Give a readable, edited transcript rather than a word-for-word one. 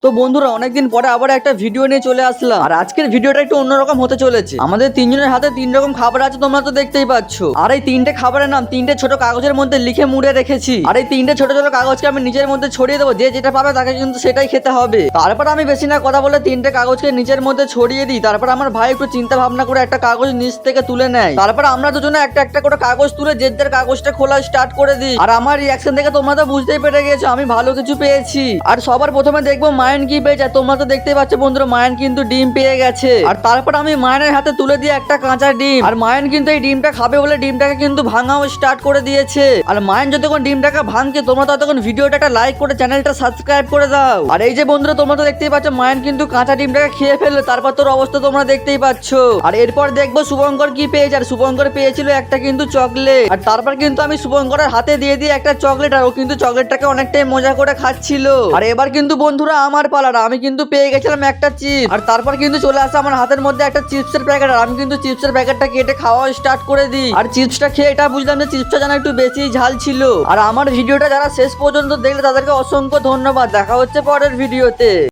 তো বন্ধুরা অনেকদিন পরে আবার একটা ভিডিও নিয়ে চলে আসলাম। আর আজকের ভিডিওটা একটু অন্যরকম হতে চলেছে। আমাদের তিনজনের হাতে তিন রকম খাবার আছে, তোমরা তো দেখতেই পাচ্ছ। আর এই তিনটে খাবারের নাম তিনটে ছোট কাগজের মধ্যে লিখে মুড়ে রেখেছি। আর এই তিনটে ছোট ছোট কাগজকে আমি নিচের মধ্যে ছড়িয়ে দেবো, যে যেটা পাবে তাকে কিন্তু সেটাই খেতে হবে। তারপর আমি বেশি না কথা বলে তিনটে কাগজকে নিচের মধ্যে ছড়িয়ে দিই। তারপর আমার ভাই একটু চিন্তা ভাবনা করে একটা কাগজ নিচ থেকে তুলে নেয়। তারপর আমরা দুজনে একটা একটা করে কাগজ তুলে যে যার কাগজটা খোলা স্টার্ট করে দিই। আর আমার রিয়াকশন দেখে তোমরা তো বুঝতেই পেরে গেছো আমি ভালো কিছু পেয়েছি। আর সবার প্রথমে দেখবো মায়ন কি পেয়েছে। তোমরা তো দেখতেই পাচ্ছ বন্ধুরা, মায়ন কিন্তু ডিম পেয়ে গেছে। আর তারপর আমি মায়নের হাতে তুলে দিয়ে একটা কাঁচা ডিম। আর মায়ন কিন্তু এই ডিমটা খাবে বলে ডিমটাকে কিন্তু ভাঙাও স্টার্ট করে দিয়েছে। আর মায়ন যতক্ষণ ডিমটাকে ভাঙছে তোমরা ততক্ষণ ভিডিওটা একটা লাইক করে চ্যানেলটা সাবস্ক্রাইব করে দাও। আর এই যে বন্ধুরা তোমরা তো দেখতেই পাচ্ছ মায়ন কিন্তু কাঁচা ডিমটাকে খেয়ে ফেললো। তারপর তোর অবস্থা তোমরা দেখতেই পাচ্ছ। আর এরপর দেখবো শুভঙ্কর কি পেয়েছে। আর শুভঙ্কর পেয়েছিল একটা কিন্তু চকলেট। আর তারপর কিন্তু আমি শুভঙ্করের হাতে দিয়ে দিয়ে একটা চকলেট। আর ও কিন্তু চকলেটটাকে অনেকটাই মজা করে খাচ্ছিল। আর এবার কিন্তু বন্ধুরা আমার পালার, আমি কিন্তু পেয়ে গেছিলাম একটা চিপস। আর তারপর কিন্তু চলে আসে আমার হাতের মধ্যে একটা চিপসের প্যাকেট। আর আমি কিন্তু চিপসের প্যাকেটটা কেটে খাওয়া স্টার্ট করে দিই। আর চিপসটা খেয়ে এটা বুঝলাম যে চিপসটা যেন একটু বেশি ঝাল ছিল। আর আমার ভিডিওটা যারা শেষ পর্যন্ত দেখলে তাদেরকে অসংখ্য ধন্যবাদ। দেখা হচ্ছে পরের ভিডিওতে।